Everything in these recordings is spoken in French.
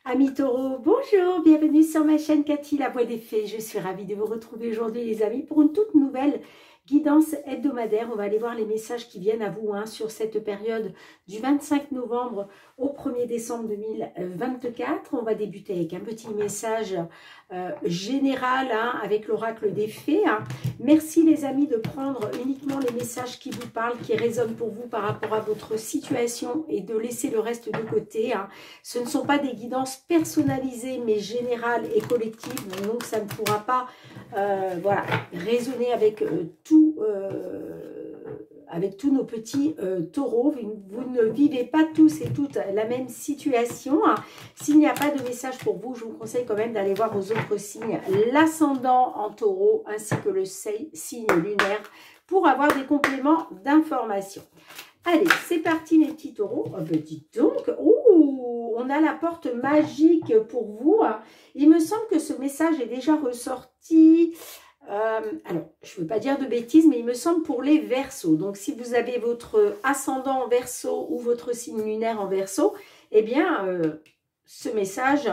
Amis taureaux, bonjour, bienvenue sur ma chaîne Cathy, la voix des fées. Je suis ravie de vous retrouver aujourd'hui les amis pour une toute nouvelle guidance hebdomadaire. On va aller voir les messages qui viennent à vous sur cette période du 25 novembre au 1er décembre 2024. On va débuter avec un petit message général avec l'oracle des fées. Merci les amis de prendre uniquement les messages qui vous parlent, qui résonnent pour vous par rapport à votre situation et de laisser le reste de côté. Ce ne sont pas des guidances personnalisées mais générales et collectives, donc ça ne pourra pas voilà, résonner avec avec tous nos petits taureaux. Vous ne vivez pas tous et toutes la même situation. S'il n'y a pas de message pour vous, je vous conseille quand même d'aller voir vos autres signes, l'ascendant en taureau ainsi que le signe lunaire pour avoir des compléments d'information. Allez, c'est parti mes petits taureaux. Oh, ben dites donc, on a la porte magique pour vous. Il me semble que ce message est déjà ressorti. Alors, je ne veux pas dire de bêtises, mais il me semble pour les Verseaux. Donc, si vous avez votre ascendant en Verseau ou votre signe lunaire en Verseau, eh bien, ce message,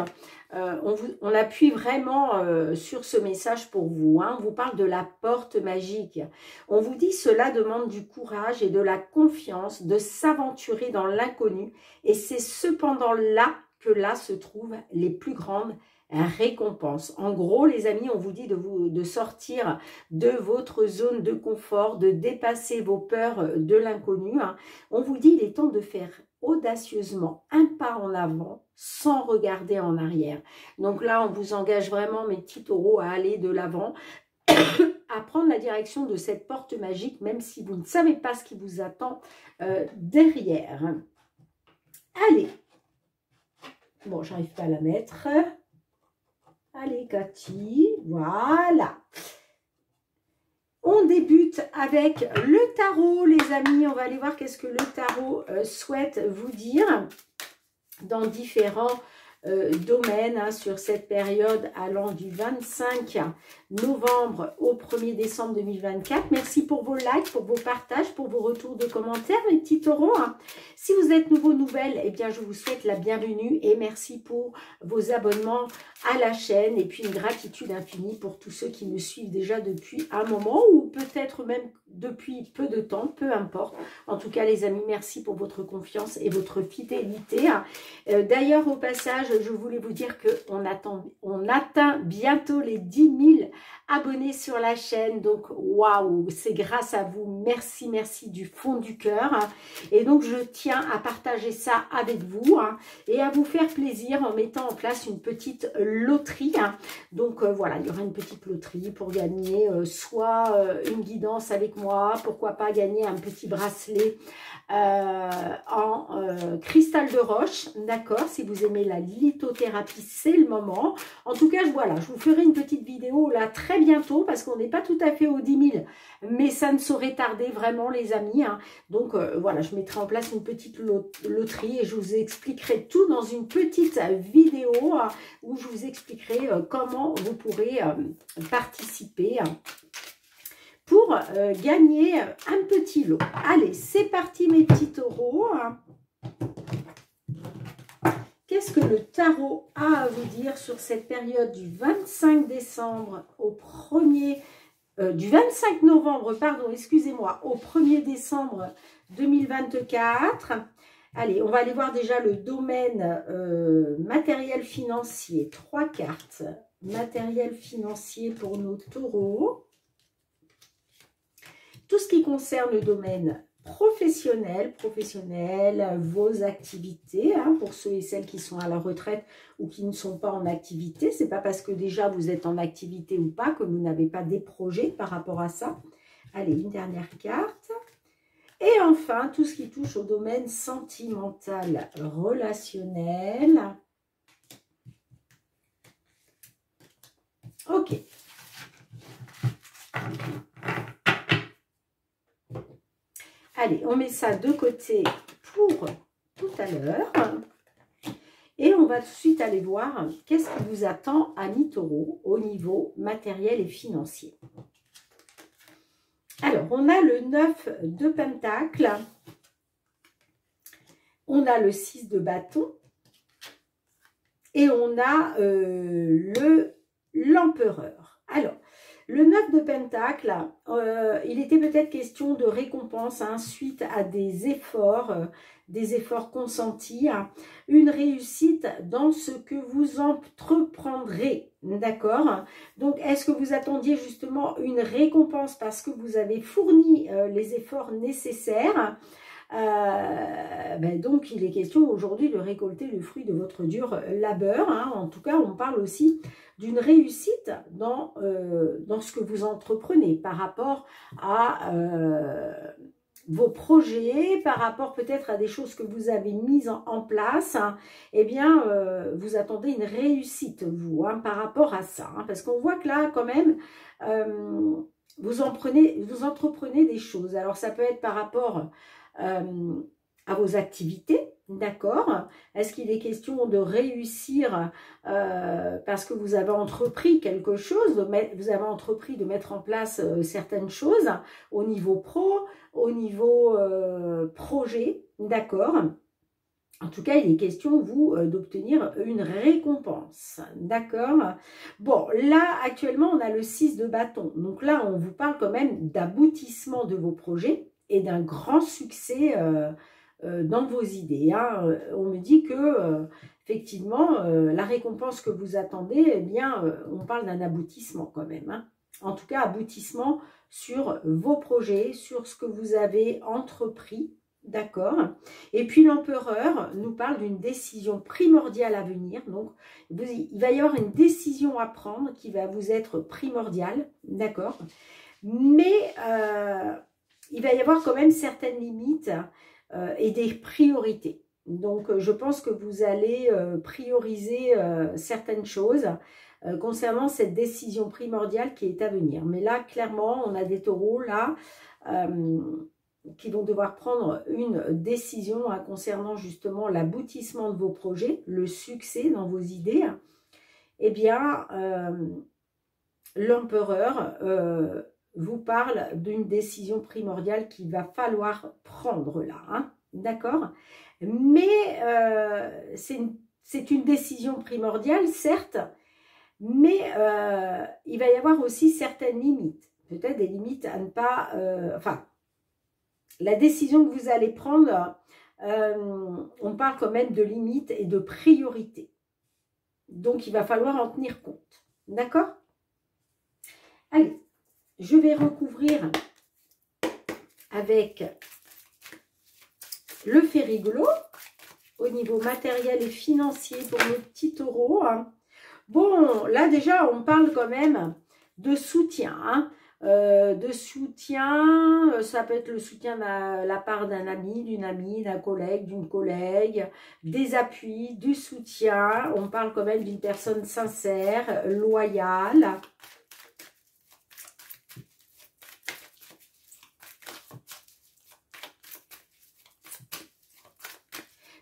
on appuie vraiment sur ce message pour vous. On vous parle de la porte magique. On vous dit cela demande du courage et de la confiance de s'aventurer dans l'inconnu. Et c'est cependant là que là se trouvent les plus grandes récompense. En gros, les amis, on vous dit de sortir de votre zone de confort, de dépasser vos peurs de l'inconnu. On vous dit il est temps de faire audacieusement un pas en avant sans regarder en arrière. Donc là, on vous engage vraiment, mes petits taureaux, à aller de l'avant, à prendre la direction de cette porte magique, même si vous ne savez pas ce qui vous attend derrière. Allez. Bon, j'arrive pas à la mettre. Allez, Cathy, voilà. On débute avec le tarot, les amis. On va aller voir qu'est-ce que le tarot souhaite vous dire dans différents domaines sur cette période allant du 25 novembre au 1er décembre 2024. Merci pour vos likes, pour vos partages, pour vos retours de commentaires, mes petits taureaux. Si vous êtes nouveau, nouvelle, eh bien, je vous souhaite la bienvenue et merci pour vos abonnements à la chaîne et puis une gratitude infinie pour tous ceux qui me suivent déjà depuis un moment ou peut-être même depuis peu de temps, peu importe. En tout cas, les amis, merci pour votre confiance et votre fidélité. D'ailleurs, au passage, je voulais vous dire qu'on atteint bientôt les 10 000 abonnés sur la chaîne. Donc, waouh, c'est grâce à vous. Merci, merci du fond du cœur. Et donc, je tiens à partager ça avec vous et à vous faire plaisir en mettant en place une petite loterie. Donc, voilà, il y aura une petite loterie pour gagner soit une guidance avec moi, pourquoi pas gagner un petit bracelet en cristal de roche, d'accord. Si vous aimez la lithothérapie, c'est le moment. En tout cas, voilà, je vous ferai une petite vidéo là très bientôt parce qu'on n'est pas tout à fait aux 10 000, mais ça ne saurait tarder vraiment, les amis. Donc voilà, je mettrai en place une petite loterie et je vous expliquerai tout dans une petite vidéo où je vous expliquerai comment vous pourrez participer pour gagner un petit lot. Allez, c'est parti mes petits taureaux. Qu'est-ce que le tarot a à vous dire sur cette période du 25 décembre au 1er... du 25 novembre, pardon, excusez-moi, au 1er décembre 2024. Allez, on va aller voir déjà le domaine matériel financier. 3 cartes. Matériel financier pour nos taureaux. Tout ce qui concerne le domaine professionnel, vos activités, pour ceux et celles qui sont à la retraite ou qui ne sont pas en activité. Ce n'est pas parce que déjà vous êtes en activité ou pas que vous n'avez pas des projets par rapport à ça. Allez, une dernière carte. Et enfin, tout ce qui touche au domaine sentimental, relationnel. Ok. Allez, on met ça de côté pour tout à l'heure. Et on va tout de suite aller voir qu'est-ce qui vous attend, amis taureaux, au niveau matériel et financier. Alors, on a le 9 de Pentacle. On a le 6 de bâton. Et on a l'empereur. Alors, le 9 de Pentacle, il était peut-être question de récompense hein, suite à des efforts consentis, hein, une réussite dans ce que vous entreprendrez, d'accord? Donc, est-ce que vous attendiez justement une récompense parce que vous avez fourni les efforts nécessaires? Donc, il est question aujourd'hui de récolter le fruit de votre dur labeur. Hein. En tout cas, on parle aussi d'une réussite dans ce que vous entreprenez par rapport à vos projets, par rapport peut-être à des choses que vous avez mises en place. Hein. Eh bien, vous attendez une réussite, vous, hein, par rapport à ça. Hein, parce qu'on voit que là, quand même, vous entreprenez des choses. Alors, ça peut être par rapport à vos activités, d'accord? Est-ce qu'il est question de réussir parce que vous avez entrepris quelque chose, vous avez entrepris de mettre en place certaines choses au niveau pro, au niveau projet, d'accord? En tout cas, il est question, vous, d'obtenir une récompense, d'accord? Bon, là, actuellement, on a le 6 de bâton. Donc là, on vous parle quand même d'aboutissement de vos projets et d'un grand succès dans vos idées. Hein. On me dit que, effectivement, la récompense que vous attendez, eh bien, on parle d'un aboutissement quand même. Hein. En tout cas, aboutissement sur vos projets, sur ce que vous avez entrepris. D'accord. Et puis l'empereur nous parle d'une décision primordiale à venir. Donc, il va y avoir une décision à prendre qui va vous être primordiale. D'accord. Mais il va y avoir quand même certaines limites et des priorités. Donc, je pense que vous allez prioriser certaines choses concernant cette décision primordiale qui est à venir. Mais là, clairement, on a des taureaux là qui vont devoir prendre une décision hein, concernant justement l'aboutissement de vos projets, le succès dans vos idées. Eh bien, l'empereur vous parle d'une décision primordiale qu'il va falloir prendre là, hein, d'accord? Mais c'est une décision primordiale, certes, mais il va y avoir aussi certaines limites, peut-être des limites à ne pas... la décision que vous allez prendre, on parle quand même de limites et de priorités. Donc, il va falloir en tenir compte. D'accord? Allez, je vais recouvrir avec le fait rigolo au niveau matériel et financier pour nos petits taureaux. Bon, là déjà, on parle quand même de soutien, hein. Ça peut être le soutien de la part d'un ami, d'une amie, d'un collègue, d'une collègue, des appuis, du soutien. On parle quand même d'une personne sincère, loyale.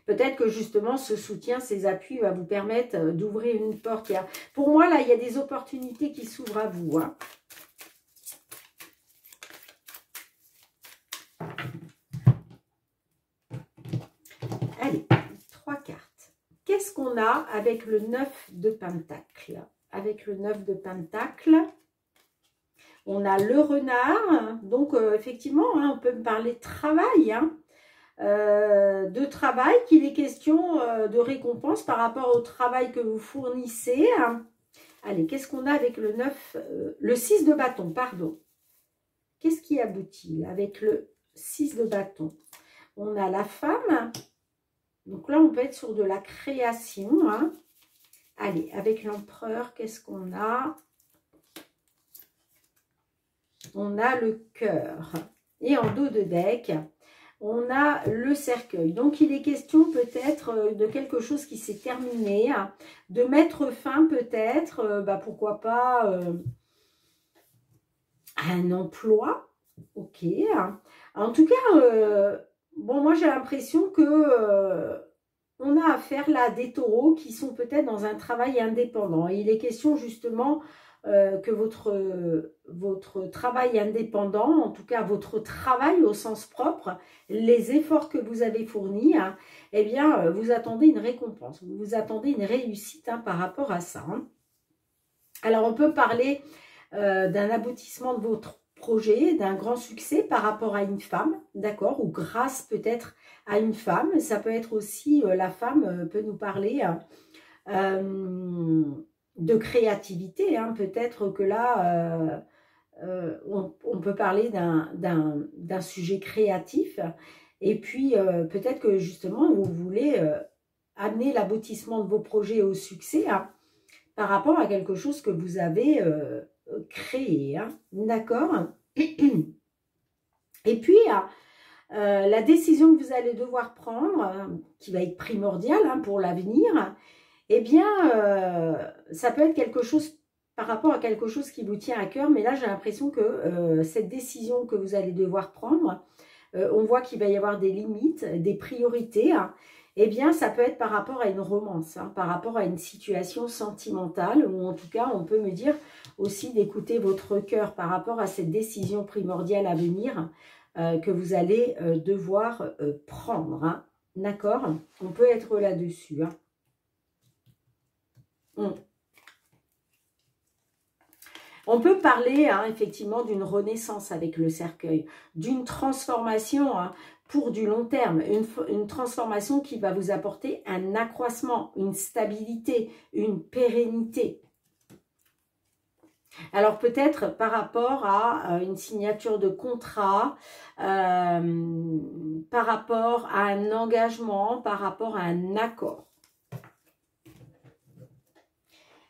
Peut-être que justement ce soutien, ces appuis va vous permettre d'ouvrir une porte. Pour moi, là, il y a des opportunités qui s'ouvrent à vous. Hein. Allez, 3 cartes. Qu'est-ce qu'on a avec le 9 de Pentacle? Avec le 9 de Pentacle, on a le renard. Donc, effectivement, hein, on peut me parler de travail. Hein. De travail, qu'il est question de récompense par rapport au travail que vous fournissez. Hein. Allez, qu'est-ce qu'on a avec le 9, le 6 de bâton, pardon. Qu'est-ce qui aboutit avec le 6 de bâton? On a la femme. Donc là, on peut être sur de la création. Hein. Allez, avec l'empereur, qu'est-ce qu'on a? On a le cœur. Et en dos de deck, on a le cercueil. Donc, il est question peut-être de quelque chose qui s'est terminé, hein, de mettre fin peut-être, pourquoi pas, à un emploi. Ok. Hein. En tout cas, bon, moi, j'ai l'impression que on a affaire là à des taureaux qui sont peut-être dans un travail indépendant. Et il est question justement que votre travail indépendant, en tout cas votre travail au sens propre, les efforts que vous avez fournis, hein, eh bien, vous attendez une récompense, vous attendez une réussite hein, par rapport à ça. Hein. Alors, on peut parler d'un aboutissement de votre projet, d'un grand succès par rapport à une femme, d'accord, ou grâce peut-être à une femme. Ça peut être aussi, la femme peut nous parler de créativité, hein. Peut-être que là, on peut parler d'un sujet créatif, et puis peut-être que justement, vous voulez amener l'aboutissement de vos projets au succès, hein, par rapport à quelque chose que vous avez créé, hein, d'accord. Et puis, la décision que vous allez devoir prendre, qui va être primordiale hein, pour l'avenir, eh bien, ça peut être quelque chose par rapport à quelque chose qui vous tient à cœur, mais là, j'ai l'impression que cette décision que vous allez devoir prendre, on voit qu'il va y avoir des limites, des priorités, hein. Eh bien, ça peut être par rapport à une romance, hein, par rapport à une situation sentimentale, ou en tout cas, on peut me dire aussi d'écouter votre cœur par rapport à cette décision primordiale à venir que vous allez devoir prendre. Hein. D'accord? On peut être là-dessus. Hein. On peut parler hein, effectivement d'une renaissance avec le cercueil, d'une transformation hein, pour du long terme, une transformation qui va vous apporter un accroissement, une stabilité, une pérennité. Alors peut-être par rapport à une signature de contrat, par rapport à un engagement, par rapport à un accord.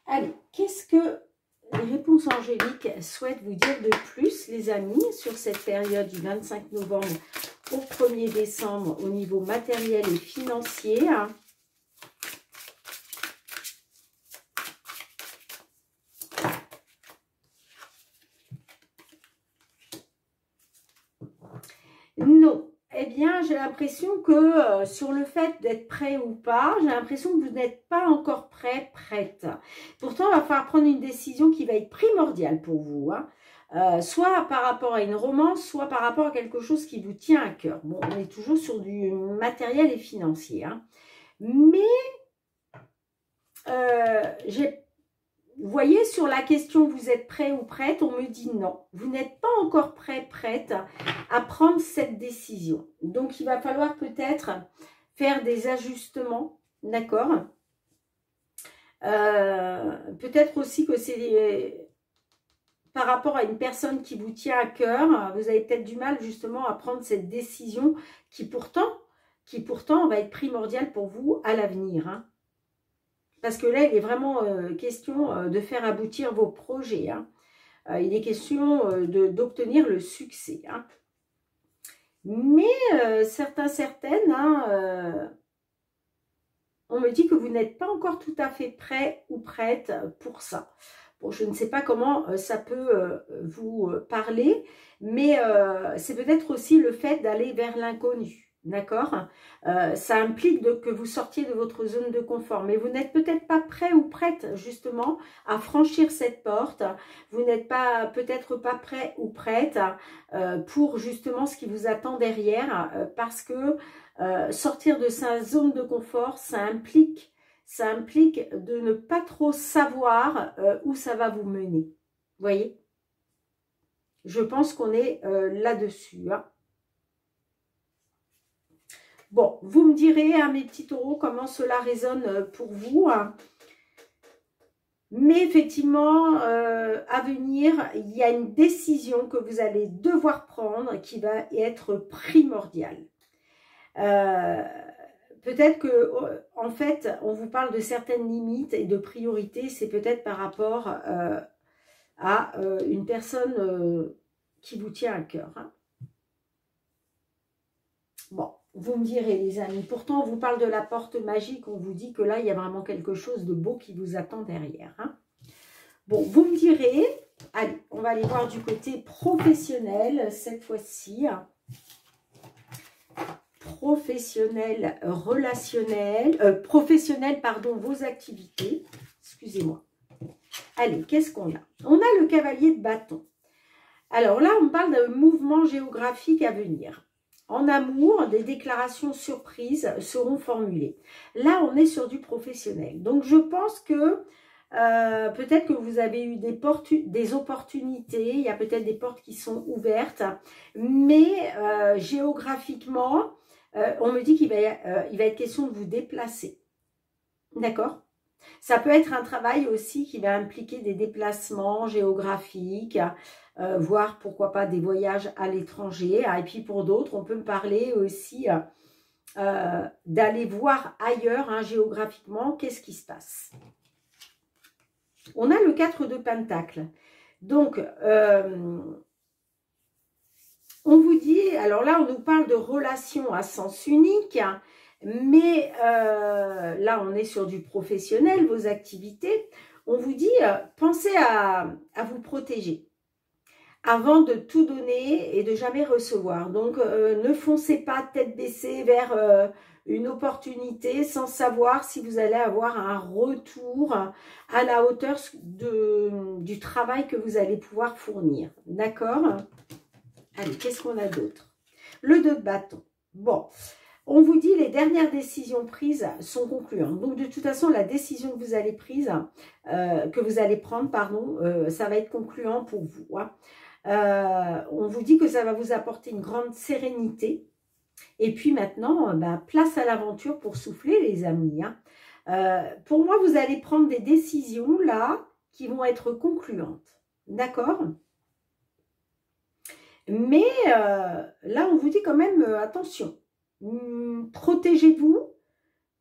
Allez, qu'est-ce que les réponses angéliques souhaitent vous dire de plus, les amis, sur cette période du 25 novembre au 1er décembre au niveau matériel et financier? Non. Eh bien, j'ai l'impression que sur le fait d'être prêt ou pas, j'ai l'impression que vous n'êtes pas encore prêt, prête. Pourtant, il va falloir prendre une décision qui va être primordiale pour vous. Hein. Soit par rapport à une romance, soit par rapport à quelque chose qui vous tient à cœur. Bon, on est toujours sur du matériel et financier. Hein. Mais, vous voyez, sur la question, vous êtes prêt ou prête, on me dit non. Vous n'êtes pas encore prêt, prête à prendre cette décision. Donc, il va falloir peut-être faire des ajustements, d'accord? Peut-être aussi que c'est par rapport à une personne qui vous tient à cœur, vous avez peut-être du mal justement à prendre cette décision qui pourtant va être primordiale pour vous à l'avenir, hein. Parce que là, il est vraiment question de faire aboutir vos projets. Hein. Il est question d'obtenir le succès. Hein. Mais certaines, hein, on me dit que vous n'êtes pas encore tout à fait prêt ou prête pour ça. Bon, je ne sais pas comment ça peut vous parler, mais c'est peut-être aussi le fait d'aller vers l'inconnu. D'accord? Ça implique que vous sortiez de votre zone de confort. Mais vous n'êtes peut-être pas prêt ou prête justement à franchir cette porte. Vous n'êtes pas peut-être pas prêt ou prête pour justement ce qui vous attend derrière. Parce que sortir de sa zone de confort, ça implique de ne pas trop savoir où ça va vous mener. Vous voyez? Je pense qu'on est là-dessus. Hein. Bon, vous me direz, hein, mes petits taureaux, comment cela résonne pour vous. Hein. Mais effectivement, à venir, il y a une décision que vous allez devoir prendre qui va être primordiale. Peut-être que, en fait, on vous parle de certaines limites et de priorités. C'est peut-être par rapport à une personne qui vous tient à cœur. Hein. Bon. Vous me direz, les amis, pourtant, on vous parle de la porte magique, on vous dit que là, il y a vraiment quelque chose de beau qui vous attend derrière. Hein. Bon, vous me direz, allez, on va aller voir du côté professionnel cette fois-ci. Professionnel, relationnel, professionnel, pardon, vos activités. Excusez-moi. Allez, qu'est-ce qu'on a? On a le cavalier de bâton. Alors là, on parle d'un mouvement géographique à venir. En amour, des déclarations surprises seront formulées. Là, on est sur du professionnel. Donc, je pense que peut-être que vous avez eu des opportunités, il y a peut-être des portes qui sont ouvertes, mais géographiquement, on me dit qu'il va être question de vous déplacer. D'accord? Ça peut être un travail aussi qui va impliquer des déplacements géographiques, voire pourquoi pas des voyages à l'étranger. Et puis pour d'autres, on peut me parler aussi d'aller voir ailleurs, hein, géographiquement, qu'est-ce qui se passe. On a le 4 de Pentacle. Donc, on vous dit, alors là, on nous parle de relations à sens unique, mais là, on est sur du professionnel, vos activités. On vous dit, pensez à vous protéger avant de tout donner et de jamais recevoir. Donc, ne foncez pas tête baissée vers une opportunité sans savoir si vous allez avoir un retour à la hauteur du travail que vous allez pouvoir fournir. D'accord? Allez, qu'est-ce qu'on a d'autre? Le 2 de bâton. Bon, on vous dit les dernières décisions prises sont concluantes. Donc, de toute façon, la décision que vous allez prendre, pardon, ça va être concluant pour vous. Hein. On vous dit que ça va vous apporter une grande sérénité. Et puis maintenant, place à l'aventure pour souffler, les amis. Hein. Pour moi, vous allez prendre des décisions là qui vont être concluantes. D'accord? Mais là, on vous dit quand même, attention, protégez-vous.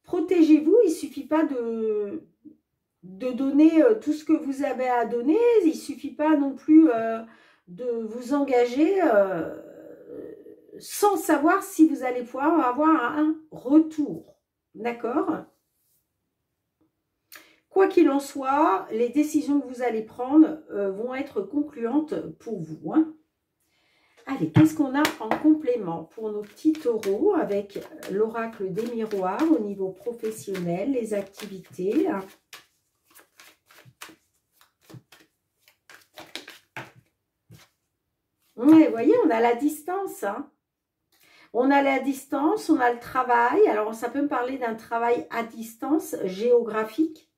Protégez-vous, il ne suffit pas de donner tout ce que vous avez à donner. Il ne suffit pas non plus de vous engager sans savoir si vous allez pouvoir avoir un retour. D'accord? Quoi qu'il en soit, les décisions que vous allez prendre vont être concluantes pour vous. Hein. Allez, qu'est-ce qu'on a en complément pour nos petits taureaux avec l'oracle des miroirs au niveau professionnel, les activités. Ouais, vous voyez, on a la distance. Hein. On a la distance, on a le travail. Alors, ça peut me parler d'un travail à distance géographique.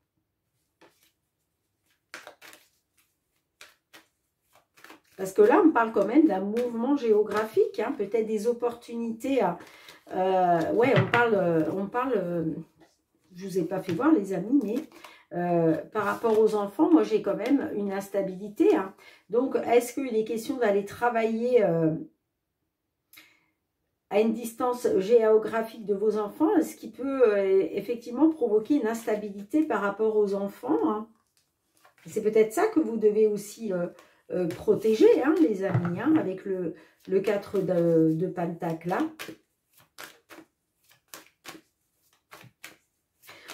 Parce que là, on parle quand même d'un mouvement géographique, hein, peut-être des opportunités. Ouais, on parle je ne vous ai pas fait voir les amis, mais par rapport aux enfants, moi j'ai quand même une instabilité. Hein. Donc, est-ce qu'il est question d'aller travailler à une distance géographique de vos enfants, ce qui peut effectivement provoquer une instabilité par rapport aux enfants. Hein. C'est peut-être ça que vous devez aussi protéger, hein, les amis, hein, avec le 4 de Pentacle là.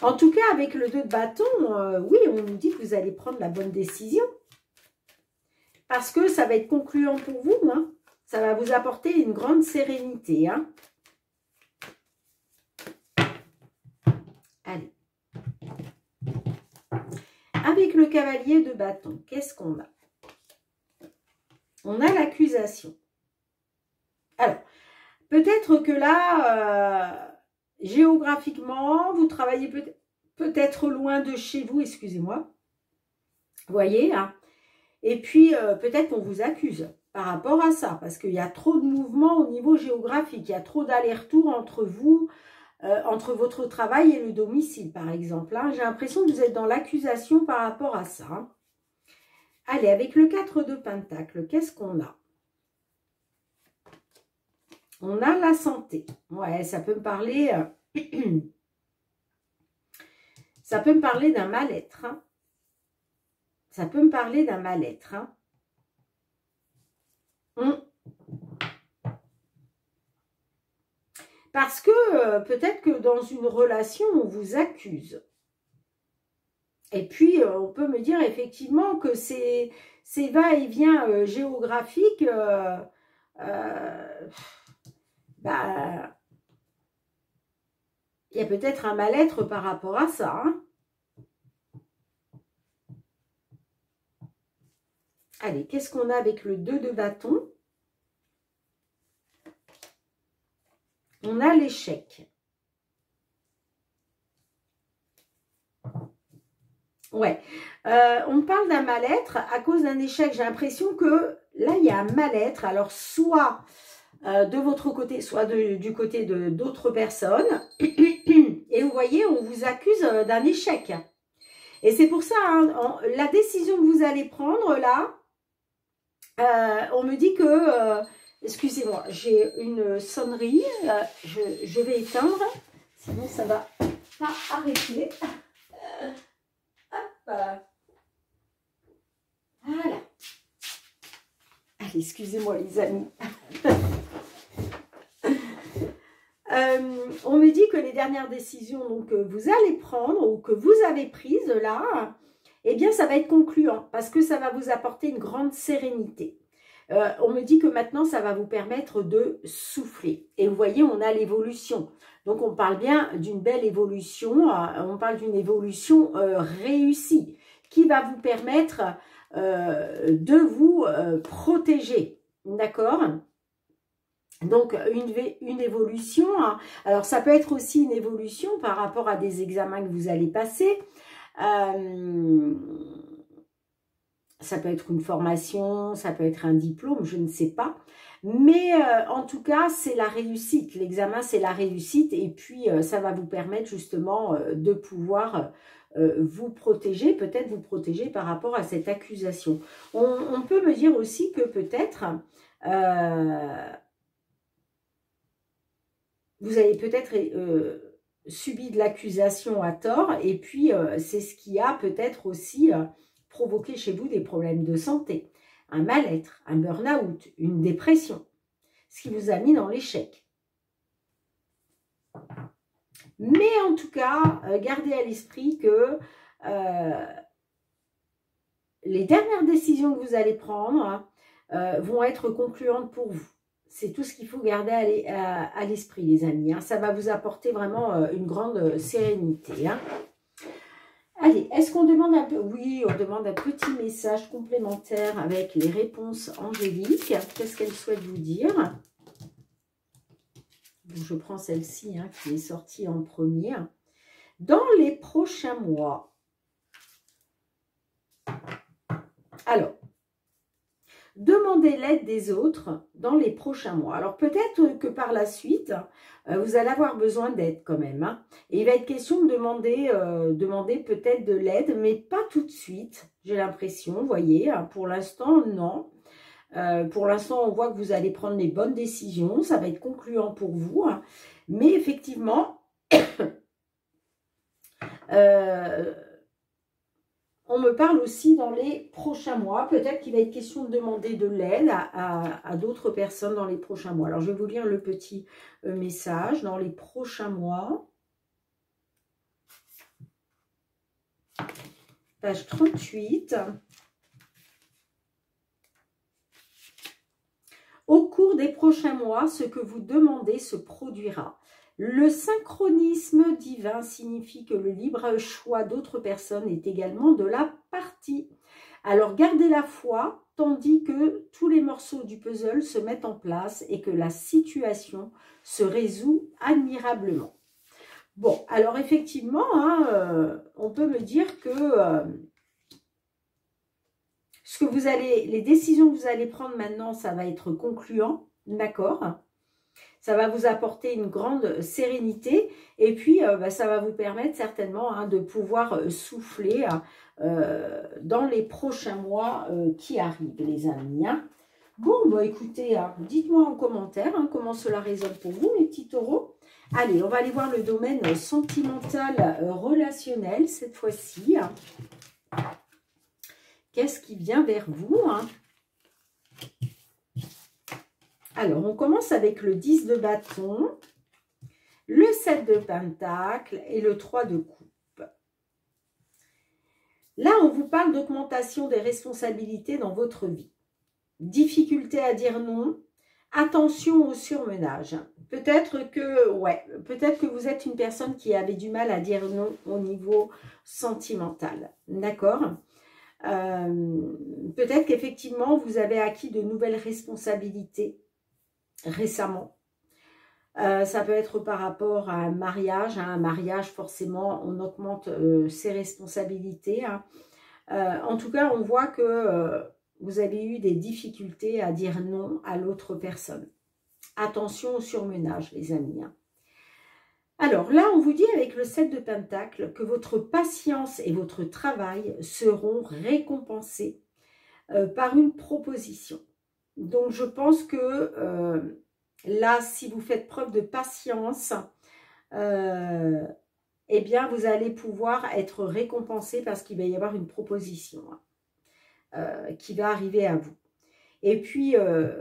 En tout cas, avec le 2 de bâton, oui, on nous dit que vous allez prendre la bonne décision. Parce que ça va être concluant pour vous, hein. Ça va vous apporter une grande sérénité. Hein. Allez. Avec le cavalier de bâton, qu'est-ce qu'on a? On a l'accusation. Alors, peut-être que là, géographiquement, vous travaillez peut-être loin de chez vous, excusez-moi. Vous voyez, hein? Et puis, peut-être qu'on vous accuse par rapport à ça, parce qu'il y a trop de mouvements au niveau géographique, il y a trop d'allers-retours entre vous, entre votre travail et le domicile, par exemple. Hein. J'ai l'impression que vous êtes dans l'accusation par rapport à ça. Hein. Allez, avec le 4 de Pentacle, qu'est-ce qu'on a? On a la santé. Ouais, ça peut me parler... ça peut me parler d'un mal-être. Hein. Ça peut me parler d'un mal-être. Hein. Parce que peut-être que dans une relation, on vous accuse. Et puis, on peut me dire effectivement que ces va-et-vient géographiques, il y a peut-être un mal-être par rapport à ça. Hein. Allez, qu'est-ce qu'on a avec le 2 de bâton? On a l'échec. Ouais, on parle d'un mal-être à cause d'un échec. J'ai l'impression que là, il y a un mal-être. Alors, soit de votre côté, soit du côté d'autres personnes. Et vous voyez, on vous accuse d'un échec. Et c'est pour ça, hein, la décision que vous allez prendre là, on me dit que, excusez-moi, j'ai une sonnerie, je vais éteindre, sinon ça va pas arrêter. Voilà. Allez, excusez-moi les amis. On me dit que les dernières décisions donc, que vous allez prendre ou que vous avez prises là, eh bien ça va être concluant parce que ça va vous apporter une grande sérénité. On me dit que maintenant ça va vous permettre de souffler. Et vous voyez, on a l'évolution. Donc on parle bien d'une belle évolution, on parle d'une évolution réussie qui va vous permettre de vous protéger. D'accord ? Donc, une évolution, hein. Alors ça peut être aussi une évolution par rapport à des examens que vous allez passer. Ça peut être une formation, ça peut être un diplôme, je ne sais pas. Mais en tout cas, c'est la réussite. L'examen, c'est la réussite. Et puis, ça va vous permettre justement de pouvoir vous protéger, peut-être vous protéger par rapport à cette accusation. On peut me dire aussi que peut-être... vous avez peut-être subi de l'accusation à tort et puis c'est ce qui a peut-être aussi provoqué chez vous des problèmes de santé, un mal-être, un burn-out, une dépression, ce qui vous a mis dans l'échec. Mais en tout cas, gardez à l'esprit que les dernières décisions que vous allez prendre vont être concluantes pour vous. C'est tout ce qu'il faut garder à l'esprit, les amis. Hein. Ça va vous apporter vraiment une grande sérénité. Hein. Allez, est-ce qu'on demande un peu... Oui, on demande un petit message complémentaire avec les réponses angéliques. Qu'est-ce qu'elle souhaite vous dire? Donc, je prends celle-ci hein, qui est sortie en premier. Dans les prochains mois. Alors, demandez l'aide des autres dans les prochains mois. Alors peut-être que par la suite, vous allez avoir besoin d'aide quand même. Hein. Et il va être question de demander peut-être de l'aide, mais pas tout de suite, j'ai l'impression, vous voyez. Pour l'instant, non. Pour l'instant, on voit que vous allez prendre les bonnes décisions. Ça va être concluant pour vous. Hein. Mais effectivement... on me parle aussi dans les prochains mois. Peut-être qu'il va être question de demander de l'aide à d'autres personnes dans les prochains mois. Alors, je vais vous lire le petit message. Dans les prochains mois. Page 38. Au cours des prochains mois, ce que vous demandez se produira. Le synchronisme divin signifie que le libre choix d'autres personnes est également de la partie. Alors gardez la foi, tandis que tous les morceaux du puzzle se mettent en place et que la situation se résout admirablement. Bon, alors effectivement, hein, on peut me dire que les décisions que vous allez prendre maintenant, ça va être concluant, d'accord ? Ça va vous apporter une grande sérénité et puis ça va vous permettre certainement hein, de pouvoir souffler dans les prochains mois qui arrivent, les amis. Hein. Bon, bah écoutez, hein, dites-moi en commentaire hein, comment cela résonne pour vous, mes petits taureaux. Allez, on va aller voir le domaine sentimental relationnel cette fois-ci. Hein. Qu'est-ce qui vient vers vous hein? Alors, on commence avec le 10 de bâton, le 7 de pentacle et le 3 de coupe. Là, on vous parle d'augmentation des responsabilités dans votre vie. Difficulté à dire non, attention au surmenage. Peut-être que vous êtes une personne qui avait du mal à dire non au niveau sentimental. D'accord ? Peut-être qu'effectivement, vous avez acquis de nouvelles responsabilités récemment. Ça peut être par rapport à un mariage. Hein. Un mariage, forcément, on augmente ses responsabilités. Hein. En tout cas, on voit que vous avez eu des difficultés à dire non à l'autre personne. Attention au surmenage, les amis. Hein. Alors là, on vous dit avec le 7 de Pentacle que votre patience et votre travail seront récompensés par une proposition. Donc, je pense que là, si vous faites preuve de patience, eh bien, vous allez pouvoir être récompensé parce qu'il va y avoir une proposition qui va arriver à vous. Et puis,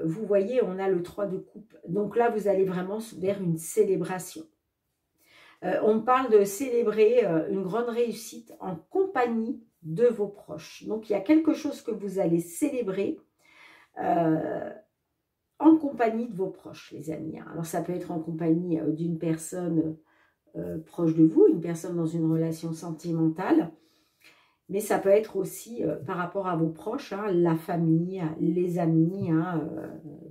vous voyez, on a le 3 de coupe. Donc là, vous allez vraiment vers une célébration. On parle de célébrer une grande réussite en compagnie de vos proches. Donc, il y a quelque chose que vous allez célébrer en compagnie de vos proches, les amis. Alors, ça peut être en compagnie d'une personne proche de vous, une personne dans une relation sentimentale, mais ça peut être aussi par rapport à vos proches, hein, la famille, les amis, hein,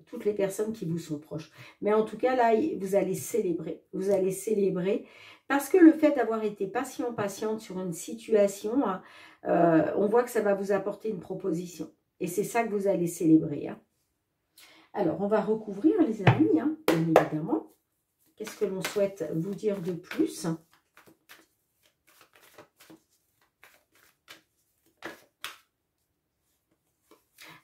toutes les personnes qui vous sont proches. Mais en tout cas, là, vous allez célébrer. Vous allez célébrer parce que le fait d'avoir été patient, patiente sur une situation, hein, on voit que ça va vous apporter une proposition. Et c'est ça que vous allez célébrer. Hein. Alors, on va recouvrir, les amis, hein, bien évidemment. Qu'est-ce que l'on souhaite vous dire de plus ?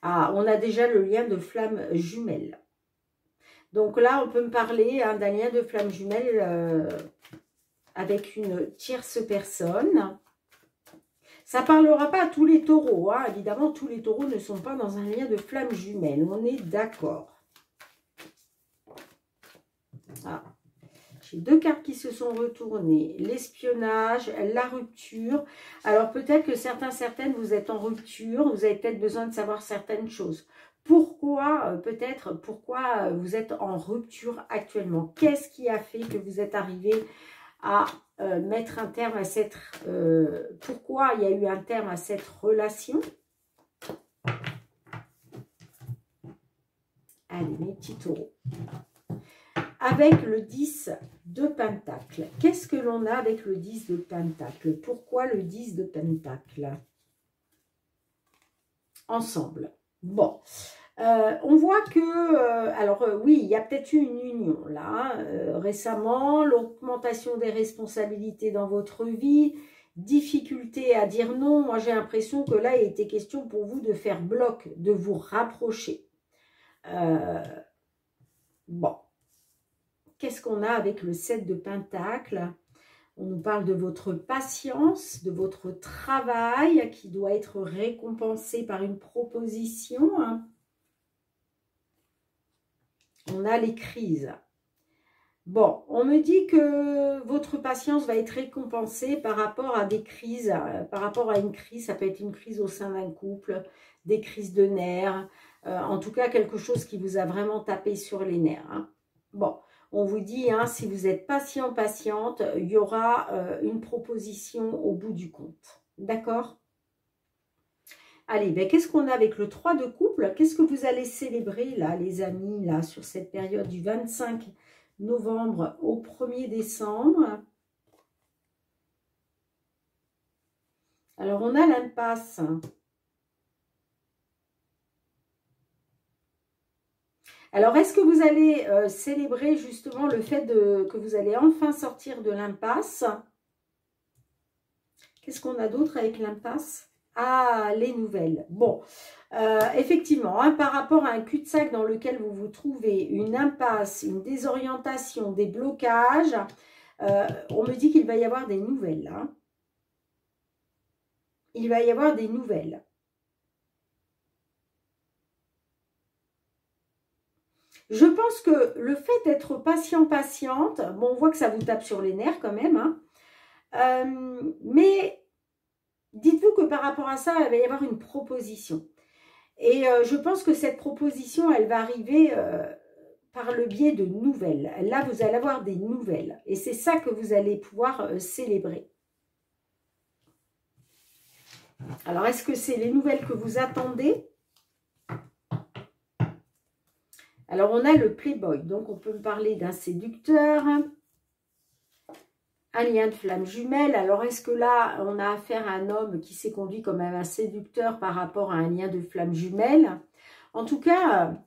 Ah, on a déjà le lien de flamme jumelle. Donc là, on peut me parler hein, d'un lien de flamme jumelle avec une tierce personne. Ça ne parlera pas à tous les taureaux. Hein. Évidemment, tous les taureaux ne sont pas dans un lien de flamme jumelle. On est d'accord. Ah. J'ai deux cartes qui se sont retournées. L'espionnage, la rupture. Alors peut-être que certaines, vous êtes en rupture. Vous avez peut-être besoin de savoir certaines choses. Pourquoi, pourquoi vous êtes en rupture actuellement? Qu'est-ce qui a fait que vous êtes arrivé à mettre un terme à cette... pourquoi il y a eu un terme à cette relation? Allez, mes petits taureaux. Avec le 10 de Pentacle. Qu'est-ce que l'on a avec le 10 de Pentacle? Pourquoi le 10 de Pentacle? Ensemble. Bon. On voit que, oui, il y a peut-être eu une union là, récemment, l'augmentation des responsabilités dans votre vie, difficulté à dire non. Moi, j'ai l'impression que là, il était question pour vous de faire bloc, de vous rapprocher. Bon. Qu'est-ce qu'on a avec le 7 de Pentacle? On nous parle de votre patience, de votre travail qui doit être récompensé par une proposition. On a les crises. Bon, on me dit que votre patience va être récompensée par rapport à des crises, par rapport à une crise. Ça peut être une crise au sein d'un couple, des crises de nerfs. En tout cas, quelque chose qui vous a vraiment tapé sur les nerfs. Hein. Bon. On vous dit, hein, si vous êtes patient, patiente, il y aura une proposition au bout du compte. D'accord? Allez, ben, qu'est-ce qu'on a avec le 3 de couple? Qu'est-ce que vous allez célébrer, là, les amis, là, sur cette période du 25 novembre au 1er décembre? Alors, on a l'impasse. Alors, est-ce que vous allez célébrer justement le fait que vous allez enfin sortir de l'impasse? Qu'est-ce qu'on a d'autre avec l'impasse? Ah, les nouvelles. Bon, effectivement, hein, par rapport à un cul-de-sac dans lequel vous vous trouvez, une impasse, une désorientation, des blocages, on me dit qu'il va y avoir des nouvelles. Hein. Il va y avoir des nouvelles. Je pense que le fait d'être patient, patiente, bon, on voit que ça vous tape sur les nerfs quand même, hein, mais dites-vous que par rapport à ça, il va y avoir une proposition. Et je pense que cette proposition, elle va arriver par le biais de nouvelles. Là, vous allez avoir des nouvelles. Et c'est ça que vous allez pouvoir célébrer. Alors, est-ce que c'est les nouvelles que vous attendez? Alors, on a le Playboy. Donc, on peut me parler d'un séducteur, un lien de flamme jumelle. Alors, est-ce que là, on a affaire à un homme qui s'est conduit comme un séducteur par rapport à un lien de flamme jumelle? En tout cas,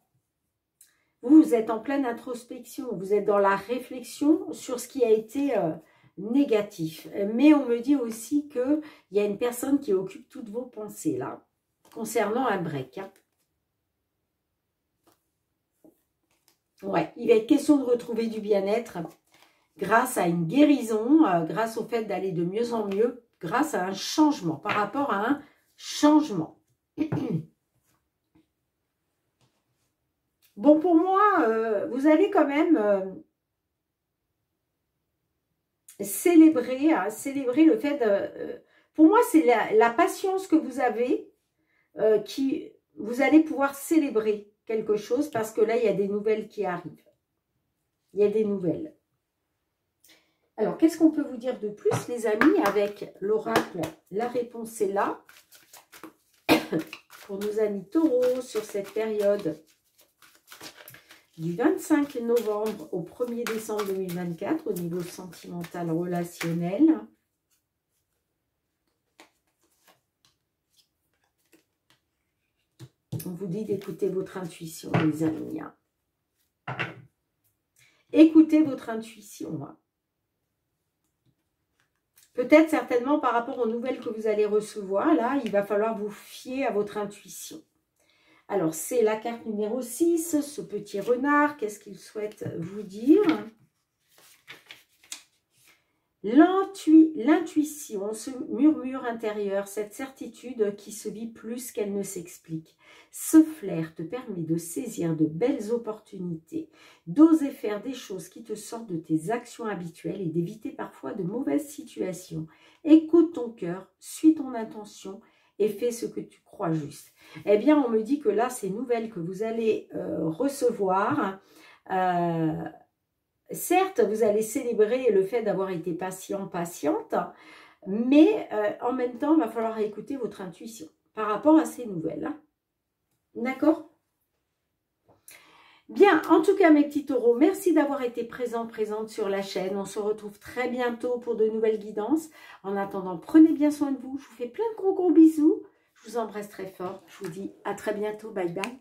vous êtes en pleine introspection. Vous êtes dans la réflexion sur ce qui a été négatif. Mais on me dit aussi qu'il y a une personne qui occupe toutes vos pensées, là, concernant un break. Ouais, il va être question de retrouver du bien-être grâce à une guérison, grâce au fait d'aller de mieux en mieux, grâce à un changement, par rapport à un changement. Bon, pour moi, vous allez quand même célébrer le fait de... pour moi, c'est la patience que vous avez qui... Vous allez pouvoir célébrer quelque chose parce que là, il y a des nouvelles qui arrivent. Il y a des nouvelles. Alors, qu'est-ce qu'on peut vous dire de plus, les amis, avec l'oracle? La réponse est là. Pour nos amis taureaux, sur cette période du 25 novembre au 1er décembre 2024, au niveau sentimental relationnel. On vous dit d'écouter votre intuition, les amis. Écoutez votre intuition. Peut-être certainement par rapport aux nouvelles que vous allez recevoir, là, il va falloir vous fier à votre intuition. Alors, c'est la carte numéro 6, ce petit renard, qu'est-ce qu'il souhaite vous dire? L'intuition, ce murmure intérieur, cette certitude qui se vit plus qu'elle ne s'explique. Ce flair te permet de saisir de belles opportunités, d'oser faire des choses qui te sortent de tes actions habituelles et d'éviter parfois de mauvaises situations. Écoute ton cœur, suis ton intention et fais ce que tu crois juste. Eh bien, on me dit que là, ces nouvelles que vous allez recevoir... certes, vous allez célébrer le fait d'avoir été patient, patiente, mais en même temps, il va falloir écouter votre intuition par rapport à ces nouvelles. Hein. D'accord? Bien, en tout cas, mes petits taureaux, merci d'avoir été présente sur la chaîne. On se retrouve très bientôt pour de nouvelles guidances. En attendant, prenez bien soin de vous. Je vous fais plein de gros bisous. Je vous embrasse très fort. Je vous dis à très bientôt. Bye bye.